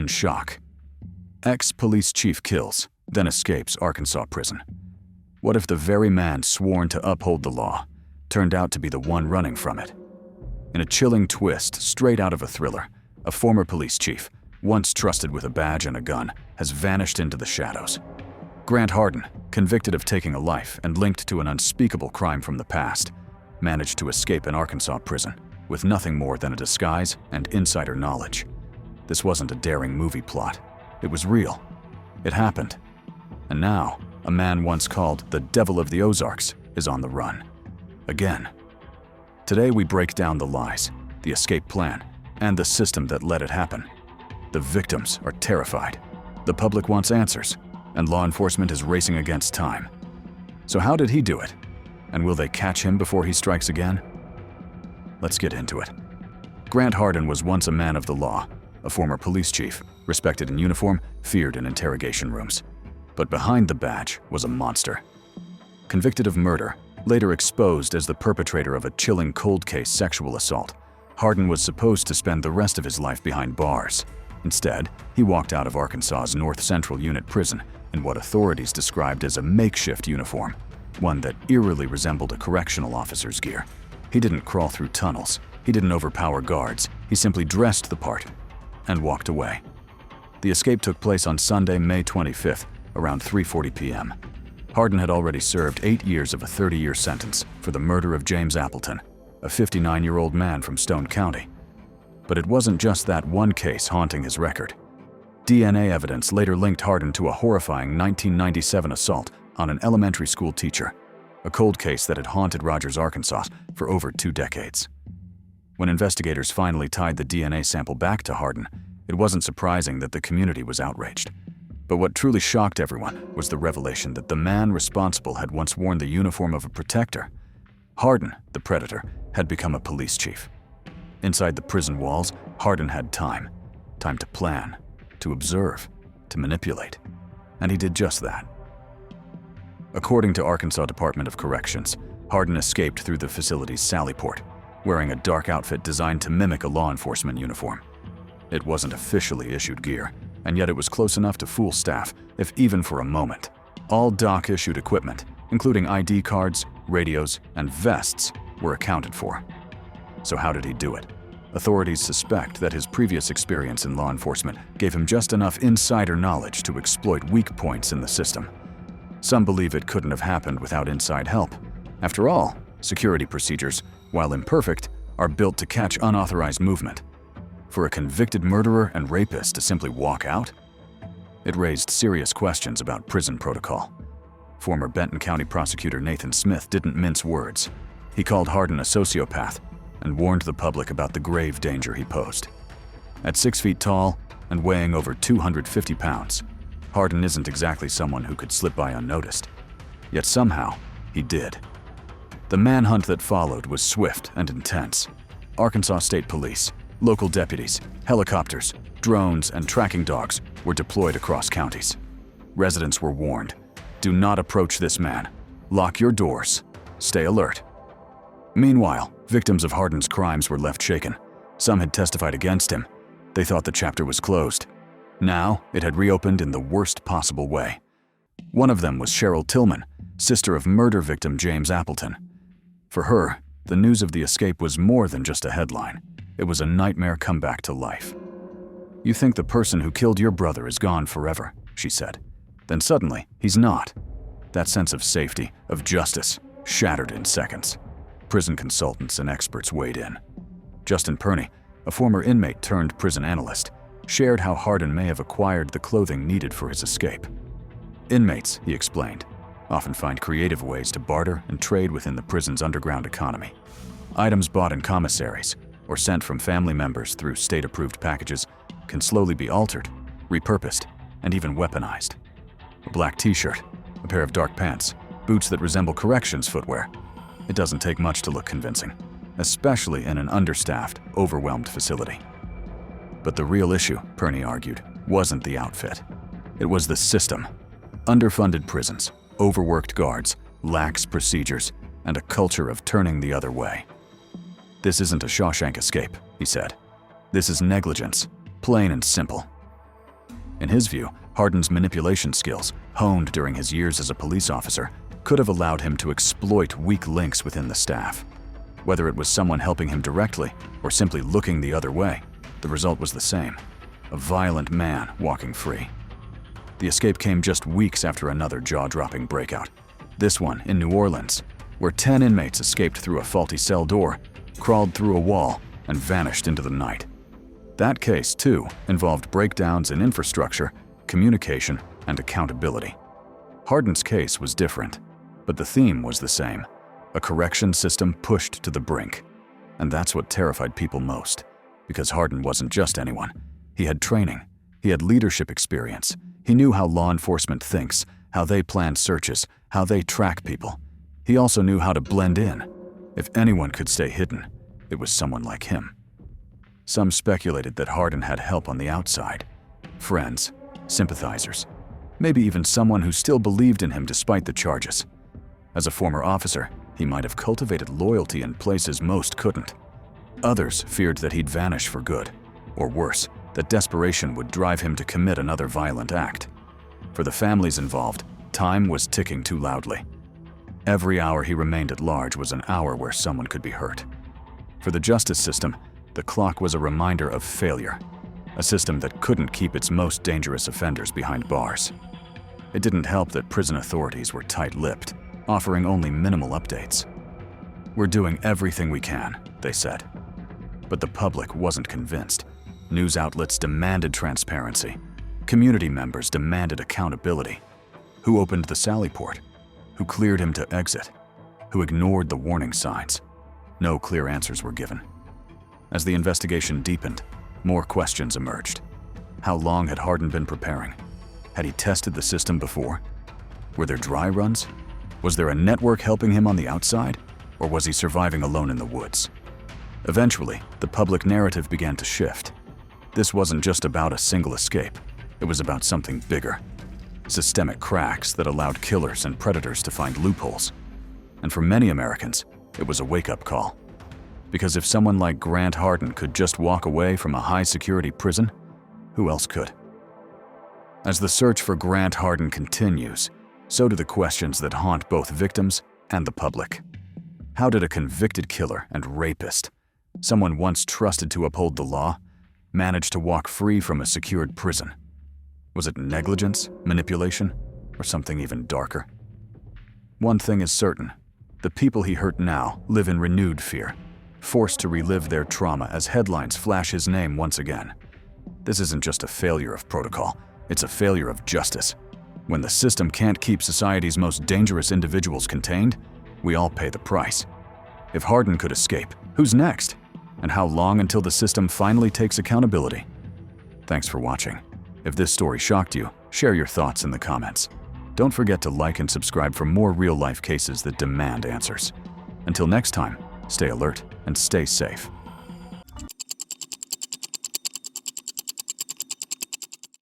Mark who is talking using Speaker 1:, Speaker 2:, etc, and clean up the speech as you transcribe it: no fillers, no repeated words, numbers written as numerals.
Speaker 1: in shock. Ex-police chief kills, then escapes Arkansas prison. What if the very man sworn to uphold the law turned out to be the one running from it? In a chilling twist straight out of a thriller, a former police chief, once trusted with a badge and a gun, has vanished into the shadows. Grant Harden, convicted of taking a life and linked to an unspeakable crime from the past, managed to escape an Arkansas prison with nothing more than a disguise and insider knowledge. This wasn't a daring movie plot. It was real. It happened. And now, a man once called the Devil of the Ozarks is on the run. Again. Today we break down the lies, the escape plan, and the system that let it happen. The victims are terrified. The public wants answers, and law enforcement is racing against time. So how did he do it? And will they catch him before he strikes again? Let's get into it. Grant Harden was once a man of the law, a former police chief, respected in uniform, feared in interrogation rooms. But behind the badge was a monster. Convicted of murder, later exposed as the perpetrator of a chilling cold case sexual assault, Harden was supposed to spend the rest of his life behind bars. Instead, he walked out of Arkansas's North Central Unit prison in what authorities described as a makeshift uniform, one that eerily resembled a correctional officer's gear. He didn't crawl through tunnels, he didn't overpower guards, he simply dressed the part and walked away. The escape took place on Sunday, May 25th, around 3:40 p.m. Harden had already served 8 years of a 30-year sentence for the murder of James Appleton, a 59-year-old man from Stone County. But it wasn't just that one case haunting his record. DNA evidence later linked Harden to a horrifying 1997 assault on an elementary school teacher, a cold case that had haunted Rogers, Arkansas for over 2 decades. When investigators finally tied the DNA sample back to Harden, it wasn't surprising that the community was outraged. But what truly shocked everyone was the revelation that the man responsible had once worn the uniform of a protector. Harden, the predator, had become a police chief. Inside the prison walls, Harden had time to plan, to observe, to manipulate. And he did just that. According to Arkansas Department of Corrections, Harden escaped through the facility's sally port, wearing a dark outfit designed to mimic a law enforcement uniform. It wasn't officially issued gear, and yet it was close enough to fool staff, if even for a moment. All DOC-issued equipment, including ID cards, radios, and vests, were accounted for. So how did he do it? Authorities suspect that his previous experience in law enforcement gave him just enough insider knowledge to exploit weak points in the system. Some believe it couldn't have happened without inside help. After all, security procedures, while imperfect, are built to catch unauthorized movement. For a convicted murderer and rapist to simply walk out? It raised serious questions about prison protocol. Former Benton County prosecutor Nathan Smith didn't mince words. He called Harden a sociopath and warned the public about the grave danger he posed. At 6 feet tall and weighing over 250 pounds, Harden isn't exactly someone who could slip by unnoticed. Yet somehow, he did. The manhunt that followed was swift and intense. Arkansas State Police, local deputies, helicopters, drones, and tracking dogs were deployed across counties. Residents were warned, do not approach this man. Lock your doors. Stay alert. Meanwhile, victims of Harden's crimes were left shaken. Some had testified against him. They thought the chapter was closed. Now, it had reopened in the worst possible way. One of them was Cheryl Tillman, sister of murder victim James Appleton. For her, the news of the escape was more than just a headline. It was a nightmare come back to life. "You think the person who killed your brother is gone forever," she said. Then suddenly, he's not. That sense of safety, of justice, shattered in seconds. Prison consultants and experts weighed in. Justin Perney, a former inmate turned prison analyst, shared how Harden may have acquired the clothing needed for his escape. Inmates, he explained, often find creative ways to barter and trade within the prison's underground economy. Items bought in commissaries or sent from family members through state-approved packages can slowly be altered, repurposed, and even weaponized. A black t-shirt, a pair of dark pants, boots that resemble corrections footwear. It doesn't take much to look convincing, especially in an understaffed, overwhelmed facility. But the real issue, Perney argued, wasn't the outfit. It was the system. Underfunded prisons, overworked guards, lax procedures, and a culture of turning the other way. "This isn't a Shawshank escape," he said. "This is negligence, plain and simple." In his view, Harden's manipulation skills, honed during his years as a police officer, could have allowed him to exploit weak links within the staff. Whether it was someone helping him directly or simply looking the other way, the result was the same: a violent man walking free. The escape came just weeks after another jaw-dropping breakout, this one in New Orleans, where 10 inmates escaped through a faulty cell door, crawled through a wall, and vanished into the night. That case, too, involved breakdowns in infrastructure, communication, and accountability. Harden's case was different, but the theme was the same: a correction system pushed to the brink. And that's what terrified people most, because Harden wasn't just anyone. He had training, he had leadership experience, he knew how law enforcement thinks, how they plan searches, how they track people. He also knew how to blend in. If anyone could stay hidden, it was someone like him. Some speculated that Harden had help on the outside: friends, sympathizers, maybe even someone who still believed in him despite the charges. As a former officer, he might have cultivated loyalty in places most couldn't. Others feared that he'd vanish for good, or worse, that desperation would drive him to commit another violent act. For the families involved, time was ticking too loudly. Every hour he remained at large was an hour where someone could be hurt. For the justice system, the clock was a reminder of failure, a system that couldn't keep its most dangerous offenders behind bars. It didn't help that prison authorities were tight-lipped, offering only minimal updates. "We're doing everything we can," they said. But the public wasn't convinced. News outlets demanded transparency. Community members demanded accountability. Who opened the sally port? Who cleared him to exit? Who ignored the warning signs? No clear answers were given. As the investigation deepened, more questions emerged. How long had Harden been preparing? Had he tested the system before? Were there dry runs? Was there a network helping him on the outside? Or was he surviving alone in the woods? Eventually, the public narrative began to shift. This wasn't just about a single escape. It was about something bigger. Systemic cracks that allowed killers and predators to find loopholes. And for many Americans, it was a wake-up call. Because if someone like Grant Harden could just walk away from a high-security prison, who else could? As the search for Grant Harden continues, so do the questions that haunt both victims and the public. How did a convicted killer and rapist, someone once trusted to uphold the law, manage to walk free from a secured prison? Was it negligence, manipulation, or something even darker? One thing is certain: the people he hurt now live in renewed fear, forced to relive their trauma as headlines flash his name once again. This isn't just a failure of protocol, it's a failure of justice. When the system can't keep society's most dangerous individuals contained, we all pay the price. If Harden could escape, who's next? And how long until the system finally takes accountability? Thanks for watching. If this story shocked you, share your thoughts in the comments. Don't forget to like and subscribe for more real-life cases that demand answers. Until next time, stay alert and stay safe.